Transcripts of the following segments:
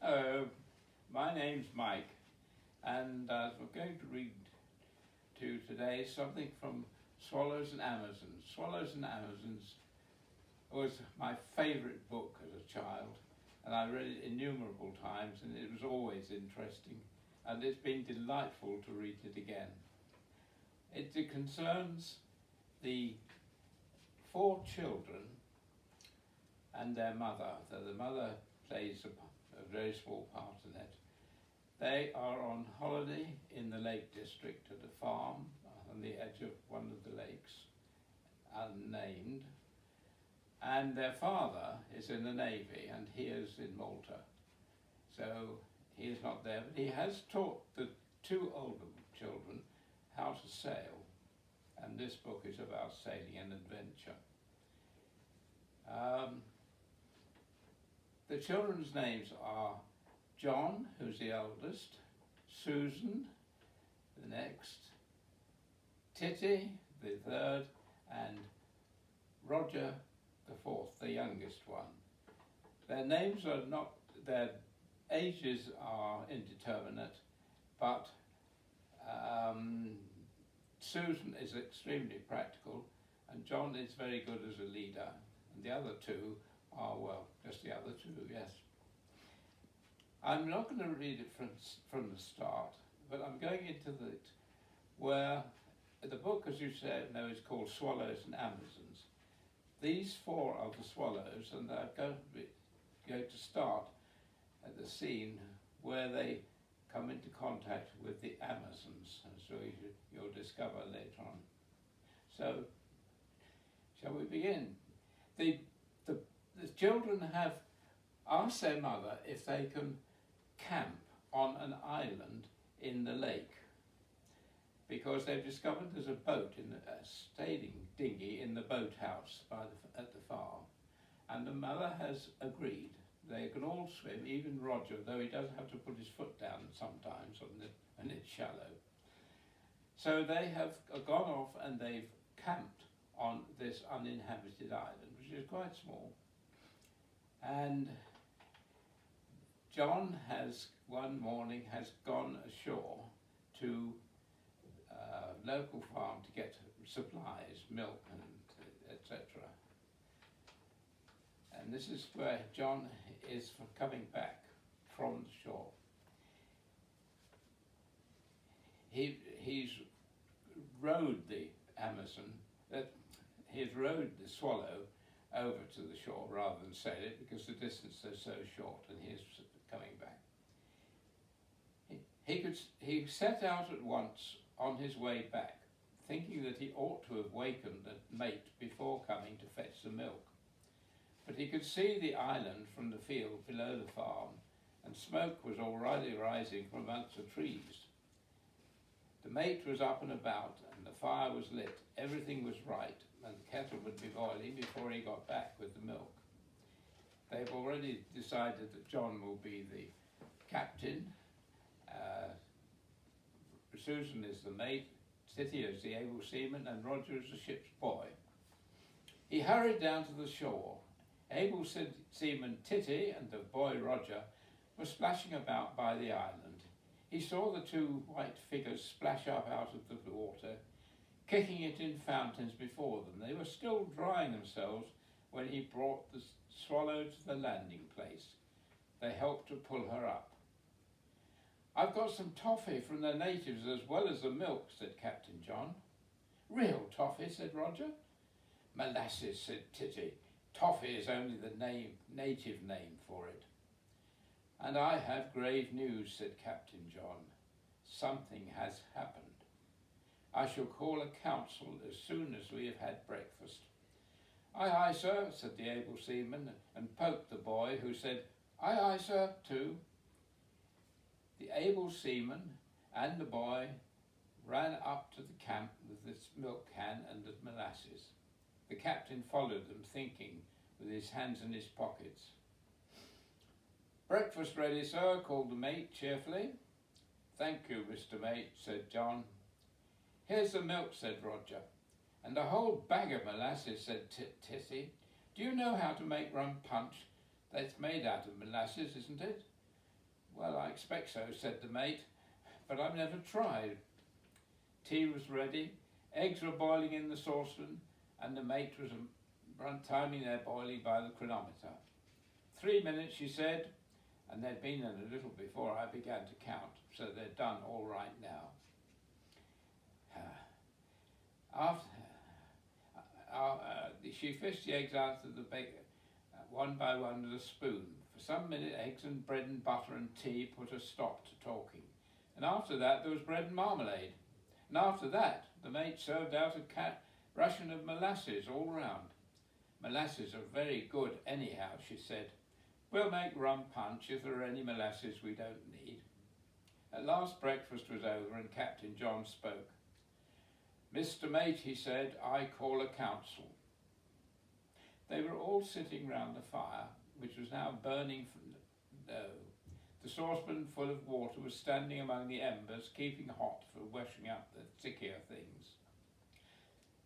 Hello, my name's Mike, and we're going to read to today something from Swallows and Amazons. Swallows and Amazons was my favourite book as a child, and I read it innumerable times, and it was always interesting, and it's been delightful to read it again. It concerns the 4 children and their mother. So the mother plays a very small part in it. They are on holiday in the Lake District at a farm on the edge of one of the lakes, unnamed, and their father is in the Navy and he is in Malta. So he is not there, but he has taught the 2 older children how to sail, and this book is about sailing and adventure. The children's names are John, who's the eldest, Susan, the next, Titty, the 3rd, and Roger, the 4th, the youngest one. Their names are not, their ages are indeterminate, but Susan is extremely practical, and John is very good as a leader, and the other 2 are, well, just the other 2, yes. I'm not going to read it from the start, but I'm going into it where the book, as you said, know, is called Swallows and Amazons. These 4 are the swallows, and they're going to start at the scene where they come into contact with the Amazons, and so you'll discover later on. So, shall we begin? The children have asked their mother if they can camp on an island in the lake, because they've discovered there's a boat, a sailing dinghy in the boathouse at the farm, and the mother has agreed. They can all swim, even Roger, though he does have to put his foot down sometimes and it's shallow. So they have gone off and they've camped on this uninhabited island, which is quite small. And John has, one morning, has gone ashore to a local farm to get supplies, milk and etc. And this is where John is coming back from the shore. He's rowed the Amazon, he's rowed the Swallow over to the shore rather than sail it, because the distance is so short, and he's coming back. He set out at once on his way back, thinking that he ought to have wakened the mate before coming to fetch the milk. But he could see the island from the field below the farm, and smoke was already rising from amongst the trees. The mate was up and about, and the fire was lit. Everything was right, and the kettle would be boiling before he got back with the milk. They've already decided that John will be the captain, Susan is the mate, Titty is the able seaman, and Roger is the ship's boy. He hurried down to the shore. Able seaman Titty and the boy Roger were splashing about by the island. He saw the 2 white figures splash up out of the water, kicking it in fountains before them. They were still drying themselves when he brought the Swallow to the landing place. They helped to pull her up. "I've got some toffee from the natives as well as the milk," said Captain John. "Real toffee," said Roger. "Molasses," said Titty. "Toffee is only the native name for it." "And I have grave news," said Captain John. "Something has happened. I shall call a council as soon as we have had breakfast." "Aye, aye, sir," said the able seaman, and poked the boy, who said, "Aye, aye, sir," too. The able seaman and the boy ran up to the camp with the milk can and the molasses. The captain followed them, thinking, with his hands in his pockets. "Breakfast ready, sir," called the mate cheerfully. "Thank you, Mr. Mate," said John. "Here's the milk," said Roger. "And a whole bag of molasses," said Titty. "Do you know how to make rum punch? That's made out of molasses, isn't it?" Well, I expect so, said the mate, but I've never tried. Tea was ready, eggs were boiling in the saucepan, and the mate was timing their boiling by the chronometer. 3 minutes, she said, and they'd been in a little before I began to count, so they're done all right now. She fished the eggs out of the bake one by one with a spoon. For some minutes, eggs and bread and butter and tea put a stop to talking. And after that, there was bread and marmalade. And after that, the mate served out a ration of molasses all round. Molasses are very good anyhow, she said. We'll make rum punch if there are any molasses we don't need. At last breakfast was over and Captain John spoke. Mr. Mate, he said, I call a council. They were all sitting round the fire, which was now burning from low. The saucepan full of water was standing among the embers, keeping hot for washing up the stickier things.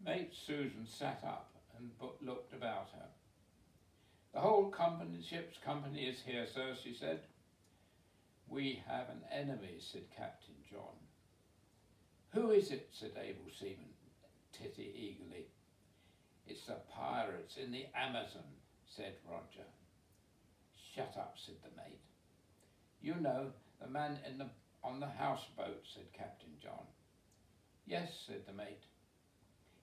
Mate Susan sat up and looked about her. The whole ship's company is here, sir, she said. We have an enemy, said Captain John. Who is it, said able seaman Titty eagerly. It's the pirates in the Amazon, said Roger. Shut up, said the mate. You know, the man on the houseboat, said Captain John. Yes, said the mate.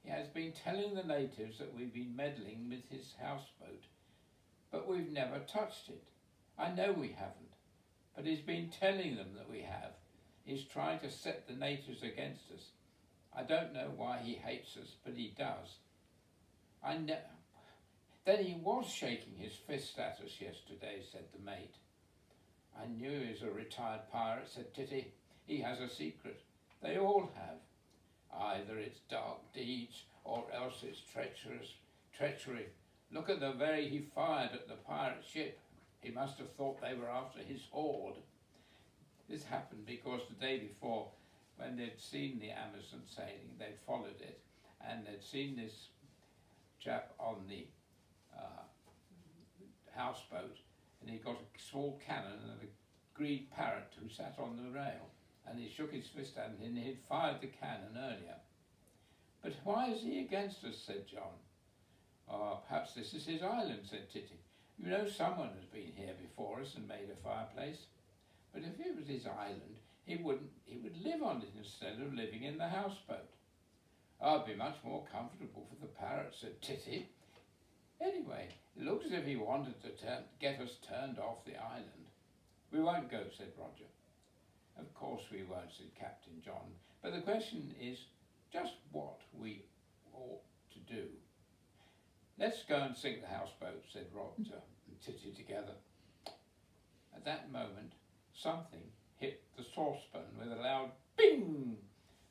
He has been telling the natives that we've been meddling with his houseboat, but we've never touched it. I know we haven't, but he's been telling them that we have. He's trying to set the natives against us. I don't know why he hates us, but he does. Then he was shaking his fist at us yesterday, said the mate. I knew he was a retired pirate, said Titty. He has a secret. They all have. Either it's dark deeds, or else it's treachery. Look at the very he fired at the pirate ship. He must have thought they were after his hoard. This happened because the day before, when they'd seen the Amazon sailing, they'd followed it, and they'd seen this chap on the houseboat, and he got a small cannon and a green parrot who sat on the rail, and he shook his fist at him, and he'd fired the cannon earlier. But why is he against us, said John. Oh, perhaps this is his island, said Titty. You know someone has been here before us and made a fireplace. But if it was his island, he would live on it instead of living in the houseboat. Oh, it'd be much more comfortable for the parrot, said Titty. Anyway, it looks as if he wanted to get us turned off the island. We won't go, said Roger. Of course we won't, said Captain John. But the question is just what we ought to do. Let's go and sink the houseboat, said Roger and Titty together. At that moment, something hit the saucepan with a loud bing,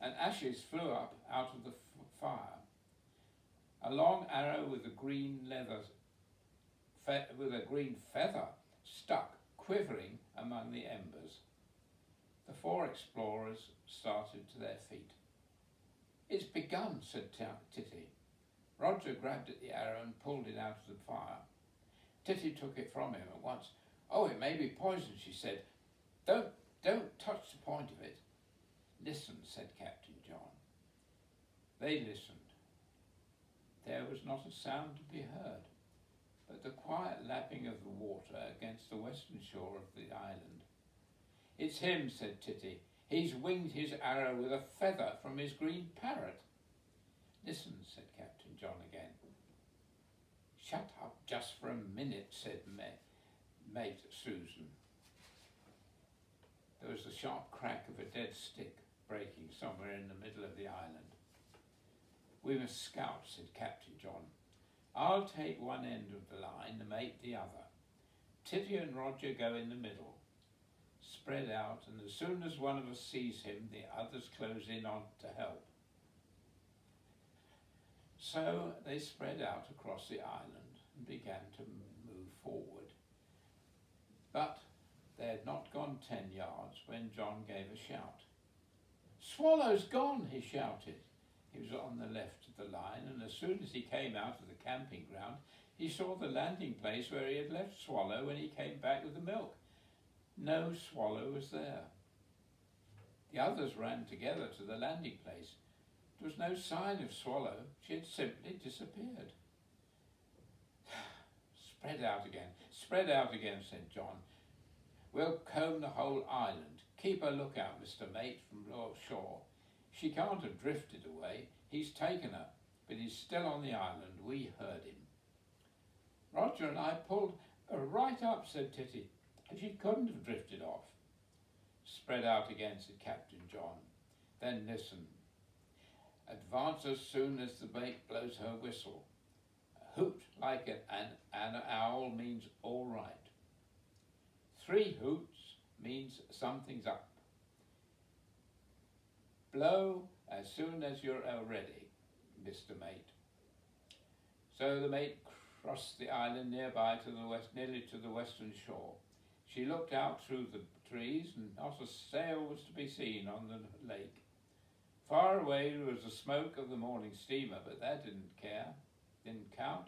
and ashes flew up out of the fire. A long arrow with a green feather stuck, quivering among the embers. The four explorers started to their feet. It's begun, said Titty. Roger grabbed at the arrow and pulled it out of the fire. Titty took it from him at once. Oh, it may be poison, she said. Don't touch the point of it. Listen, said Captain John. They listened. There was not a sound to be heard, but the quiet lapping of the water against the western shore of the island. It's him, said Titty. He's winged his arrow with a feather from his green parrot. Listen, said Captain John again. Shut up just for a minute, said Mate Susan. There was the sharp crack of a dead stick breaking somewhere in the middle of the island. We must scout, said Captain John. I'll take one end of the line, the mate the other. Titty and Roger go in the middle. Spread out, and as soon as one of us sees him, the others close in on to help. So they spread out across the island and began to move forward. But they had not gone 10 yards when John gave a shout. Swallow's gone, he shouted. He was on the left of the line, and as soon as he came out of the camping ground, he saw the landing place where he had left Swallow when he came back with the milk. No Swallow was there. The others ran together to the landing place. There was no sign of Swallow. She had simply disappeared. Spread out again, said John. We'll comb the whole island. Keep a lookout, Mr. Mate, from shore. She can't have drifted away. He's taken her, but he's still on the island. We heard him. Roger and I pulled her right up, said Titty, and she couldn't have drifted off. Spread out again, said Captain John. Then listen. Advance as soon as the mate blows her whistle. A hoot like an owl means all right. 3 hoots means something's up. Blow as soon as you're ready, Mr. Mate. So the mate crossed the island nearby to the west, nearly to the western shore. She looked out through the trees, and not a sail was to be seen on the lake. Far away was the smoke of the morning steamer, but that didn't count.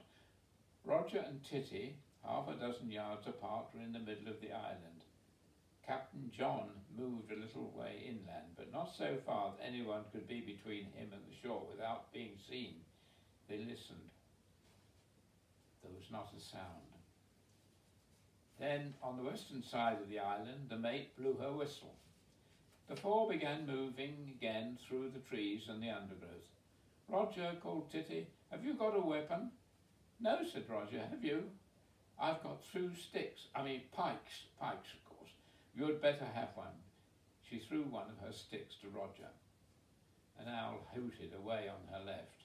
Roger and Titty, half a dozen yards apart, were in the middle of the island. Captain John moved a little way inland, but not so far that anyone could be between him and the shore without being seen. They listened. There was not a sound. Then, on the western side of the island, the mate blew her whistle. The 4 began moving again through the trees and the undergrowth. Roger, called Titty, have you got a weapon? No, said Roger, have you? I've got 2 sticks, pikes, of course. You'd better have one. She threw one of her sticks to Roger. An owl hooted away on her left.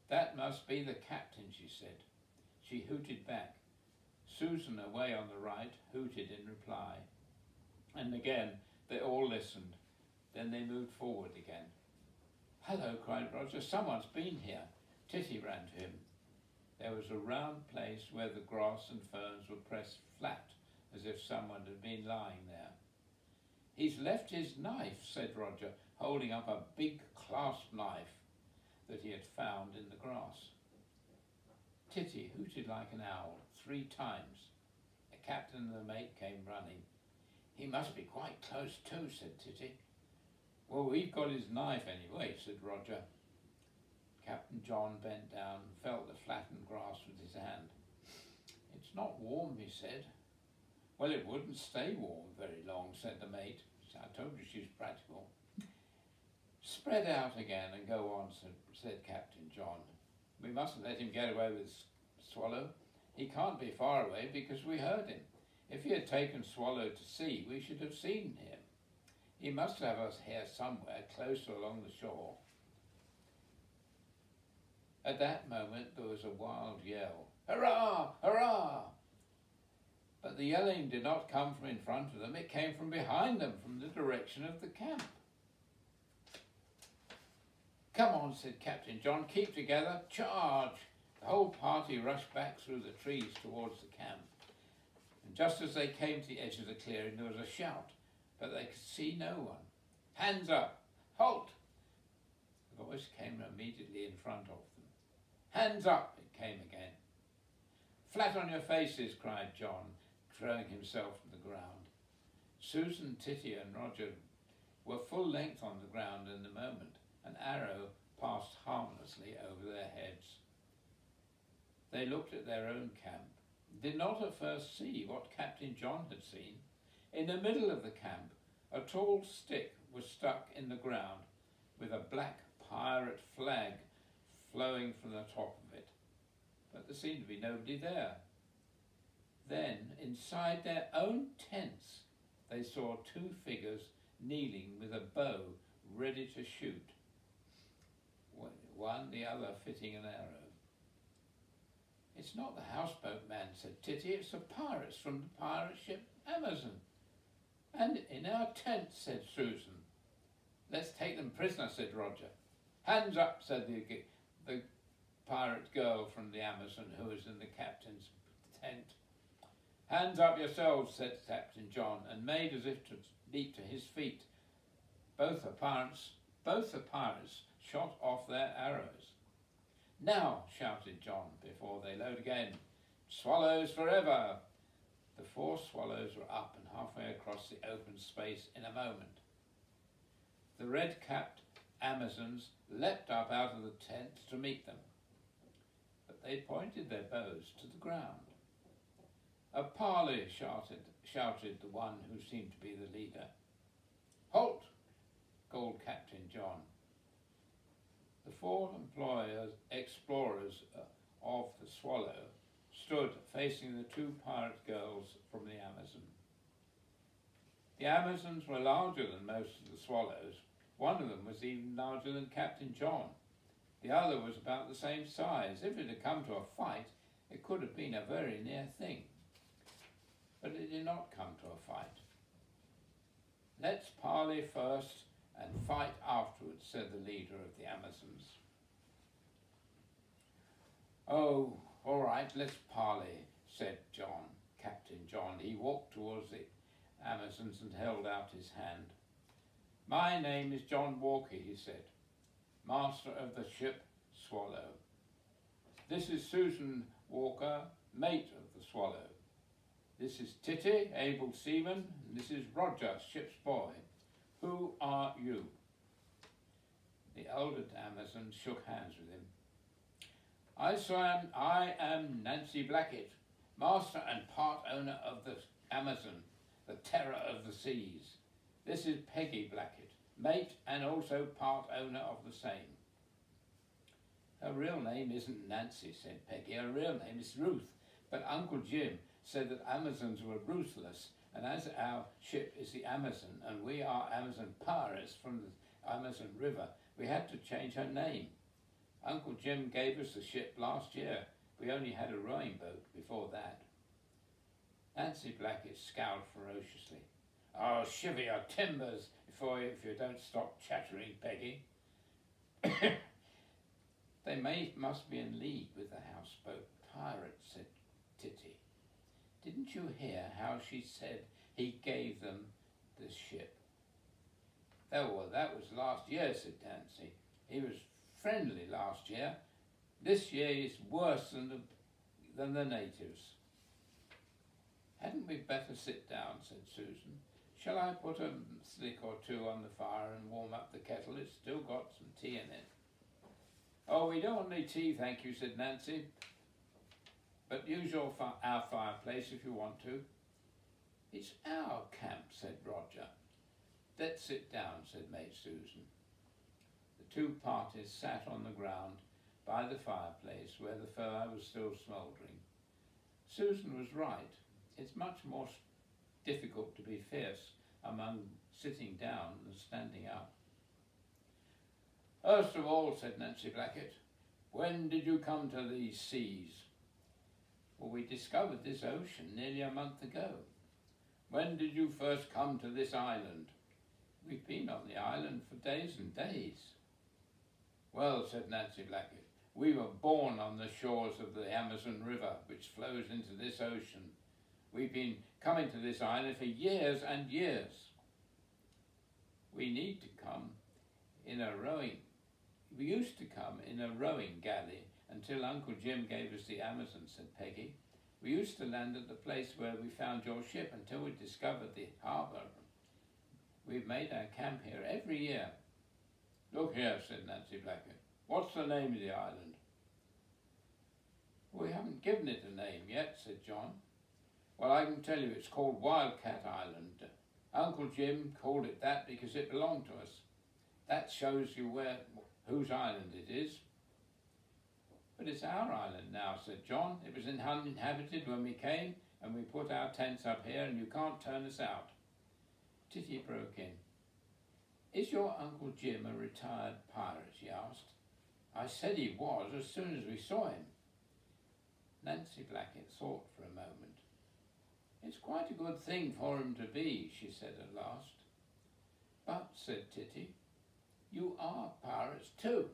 That must be the captain, she said. She hooted back. Susan, away on the right, hooted in reply. And again, they all listened. Then they moved forward again. Hello, cried Roger, someone's been here. Titty ran to him. There was a round place where the grass and ferns were pressed flat, as if someone had been lying there. He's left his knife, said Roger, holding up a big clasp knife that he had found in the grass. Titty hooted like an owl 3 times. The captain and the mate came running. He must be quite close too, said Titty. Well, we've got his knife anyway, said Roger. Captain John bent down and felt the flattened grass with his hand. It's not warm, he said. Well, it wouldn't stay warm very long, said the mate. I told you she was practical. Spread out again and go on, said Captain John. We mustn't let him get away with Swallow. He can't be far away because we heard him. If he had taken Swallow to sea, we should have seen him. He must have us here somewhere, close along the shore. At that moment there was a wild yell. Hurrah! Hurrah! But the yelling did not come from in front of them, it came from behind them, from the direction of the camp. Come on, said Captain John, keep together, charge! The whole party rushed back through the trees towards the camp. And just as they came to the edge of the clearing, there was a shout, but they could see no one. Hands up! Halt! The voice came immediately in front of them. Hands up! It came again. Flat on your faces, cried John, throwing himself to the ground. Susan, Titty and Roger were full length on the ground in the moment. An arrow passed harmlessly over their heads. They looked at their own camp, did not at first see what Captain John had seen. In the middle of the camp, a tall stick was stuck in the ground with a black pirate flag flowing from the top of it. But there seemed to be nobody there. Then, inside their own tents, they saw 2 figures kneeling with a bow ready to shoot. One, the other fitting an arrow. It's not the houseboat man, said Titty, it's the pirates from the pirate ship Amazon. And in our tent, said Susan. Let's take them prisoner, said Roger. Hands up, said the pirate girl from the Amazon who was in the captain's tent. Hands up yourselves, said Captain John, and made as if to leap to his feet. Both the pirates shot off their arrows. Now, shouted John, before they load again. Swallows forever! The 4 swallows were up and halfway across the open space in a moment. The red-capped Amazons leapt up out of the tent to meet them, but they pointed their bows to the ground. "A parley," shouted the one who seemed to be the leader. "Halt!" called Captain John. The 4 explorers of the Swallow stood facing the 2 pirate girls from the Amazon. The Amazons were larger than most of the swallows. One of them was even larger than Captain John. The other was about the same size. If it had come to a fight, it could have been a very near thing. But it did not come to a fight. "Let's parley first and fight afterwards," said the leader of the Amazons. "Oh, all right, let's parley," said Captain John. He walked towards the Amazons and held out his hand. "My name is John Walker," he said, "master of the ship Swallow. This is Susan Walker, mate of the Swallow. This is Titty, able seaman, and this is Roger, ship's boy. Who are you?" The elder Amazon shook hands with him. I am Nancy Blackett, master and part owner of the Amazon, the terror of the seas. This is Peggy Blackett, mate and also part owner of the same." "Her real name isn't Nancy," said Peggy. "Her real name is Ruth, but Uncle Jim said that Amazons were ruthless, and as our ship is the Amazon and we are Amazon pirates from the Amazon River, we had to change her name. Uncle Jim gave us the ship last year. We only had a rowing boat before that." Nancy Blackett scowled ferociously. "I'll shiver your timbers if you don't stop chattering, Peggy." "They must be in league with the houseboat pirates," said Titty. "Didn't you hear how she said he gave them the ship?" "Oh, well, that was last year," said Nancy. "He was friendly last year. This year he's worse than the natives." "Hadn't we better sit down?" said Susan. "Shall I put a stick or 2 on the fire and warm up the kettle? It's still got some tea in it." "Oh, we don't want any tea, thank you," said Nancy. "But use our fireplace if you want to." "It's our camp," said Roger. "Let's sit down," said Mate Susan. The 2 parties sat on the ground by the fireplace where the fire was still smouldering. Susan was right. It's much more difficult to be fierce among sitting down than standing up. "First of all," said Nancy Blackett, "when did you come to these seas?" "Well, we discovered this ocean nearly a month ago." "When did you first come to this island?" "We've been on the island for days and days." "Well," said Nancy Blackett, "we were born on the shores of the Amazon River, which flows into this ocean. We've been coming to this island for years and years." We used to come in a rowing galley until Uncle Jim gave us the Amazon," said Peggy. "We used to land at the place where we found your ship until we discovered the harbour. We've made our camp here every year." "Look here," said Nancy Blackett. "What's the name of the island?" "We haven't given it a name yet," said John. "Well, I can tell you it's called Wildcat Island. Uncle Jim called it that because it belonged to us. That shows you whose island it is." "But it's our island now," said John. "It was uninhabited when we came, and we put our tents up here, and you can't turn us out." Titty broke in. "Is your Uncle Jim a retired pirate?" she asked. "I said he was as soon as we saw him." Nancy Blackett thought for a moment. "It's quite a good thing for him to be," she said at last. "But," said Titty, "you are pirates too."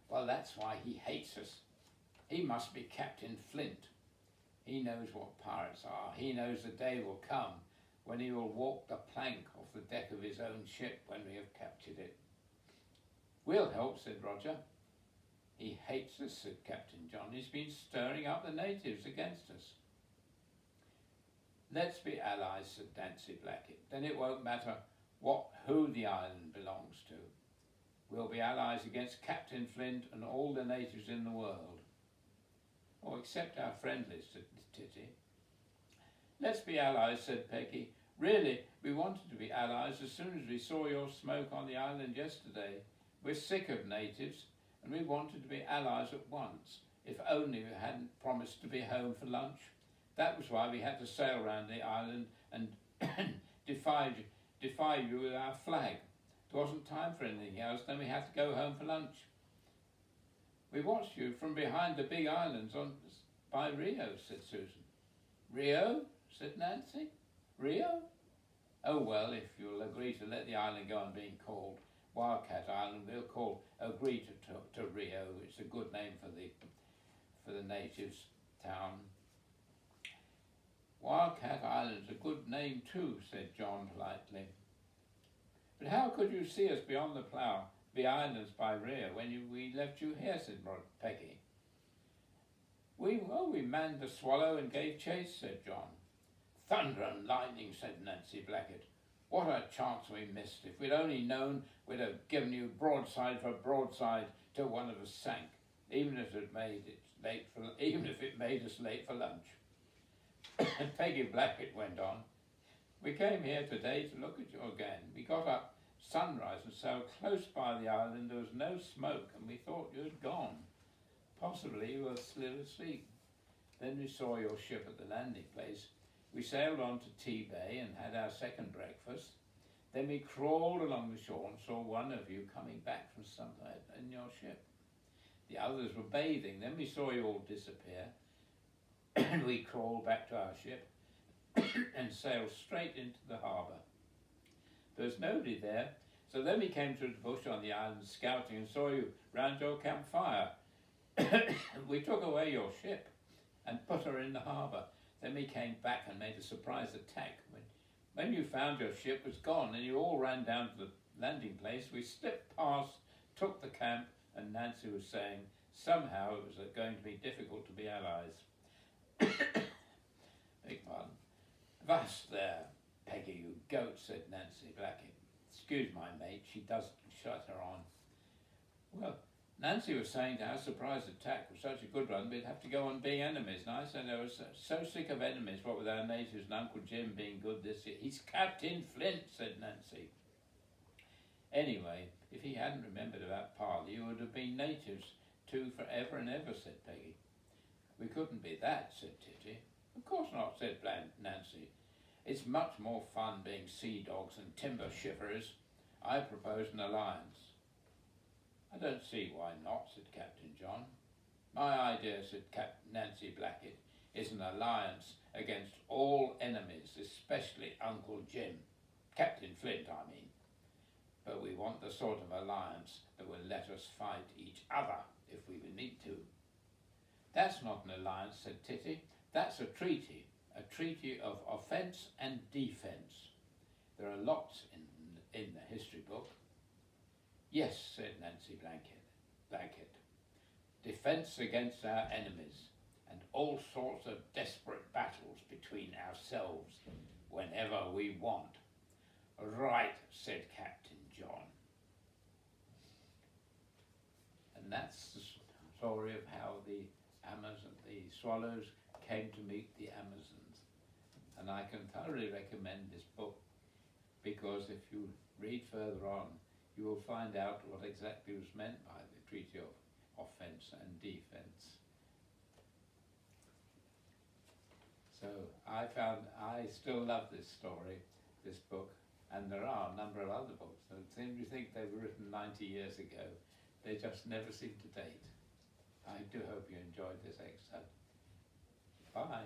"Well, that's why he hates us. He must be Captain Flint. He knows what pirates are. He knows the day will come when he will walk the plank off the deck of his own ship when we have captured it." "We'll help," said Roger. "He hates us," said Captain John. "He's been stirring up the natives against us." Let's be allies, said Nancy Blackett. Then it won't matter who the island belongs to. We'll be allies against Captain Flint and all the natives in the world. Oh, except our friendlies, said Titty. Let's be allies, said Peggy. Really, we wanted to be allies as soon as we saw your smoke on the island yesterday. We're sick of natives, and we wanted to be allies at once, if only we hadn't promised to be home for lunch. That was why we had to sail round the island and defy you with our flag. There wasn't time for anything else, then we had to go home for lunch. We watched you from behind the big islands by Rio, said Susan. Rio? Said Nancy. Rio? Oh, well, if you'll agree to let the island go on being called Wildcat Island, we'll agree to Rio. It's a good name for the natives' town. Wildcat Island's a good name too, said John politely. But how could you see us beyond the islands by Rio when we left you here, said Peggy. We manned the Swallow and gave chase, said John. Thunder and lightning, said Nancy Blackett. What a chance we missed. If we'd only known, we'd have given you broadside for broadside till one of us sank, even if it made us late for lunch. And Peggy Blackett went on. We came here today to look at you again. We got up sunrise and sailed close by the island. There was no smoke, and we thought you had gone. Possibly you were still asleep. Then we saw your ship at the landing place. We sailed on to Tea Bay and had our second breakfast. Then we crawled along the shore and saw one of you coming back from somewhere in your ship. The others were bathing. Then we saw you all disappear. And we crawled back to our ship and sailed straight into the harbour. There was nobody there, so then we came to the bush on the island scouting and saw you round your campfire. We took away your ship and put her in the harbour. Then we came back and made a surprise attack. When you found your ship was gone and you all ran down to the landing place, we slipped past, took the camp, and Nancy was saying somehow it was going to be difficult to be allies. Beg pardon. Vast there, Peggy, you goat, said Nancy Blackett. Excuse my mate, she does shut her on. Well, Nancy was saying our surprise attack was such a good one, we'd have to go on being enemies. And I said I was so sick of enemies, what with our natives and Uncle Jim being good this year. He's Captain Flint, said Nancy. Anyway, if he hadn't remembered about Parley, you would have been natives too forever and ever, said Peggy. We couldn't be that, said Titty. Of course not, said Nancy. It's much more fun being sea dogs and timber shiverers. I propose an alliance. I don't see why not, said Captain John. My idea, said Nancy Blackett, is an alliance against all enemies, especially Uncle Jim. Captain Flint, I mean. But we want the sort of alliance that will let us fight each other if we need to. That's not an alliance, said Titty. That's a treaty of offence and defence. There are lots in the history book. Yes, said Nancy Blackett. Defence against our enemies and all sorts of desperate battles between ourselves whenever we want. Right, said Captain John. And that's the story of how the swallows came to meet the Amazons. And I can thoroughly recommend this book because if you read further on, you will find out what exactly was meant by the Treaty of Offence and Defence. So I still love this story, this book, and there are a number of other books that seem to think they were written 90 years ago. They just never seem to date. I do hope you enjoyed this excerpt. Bye.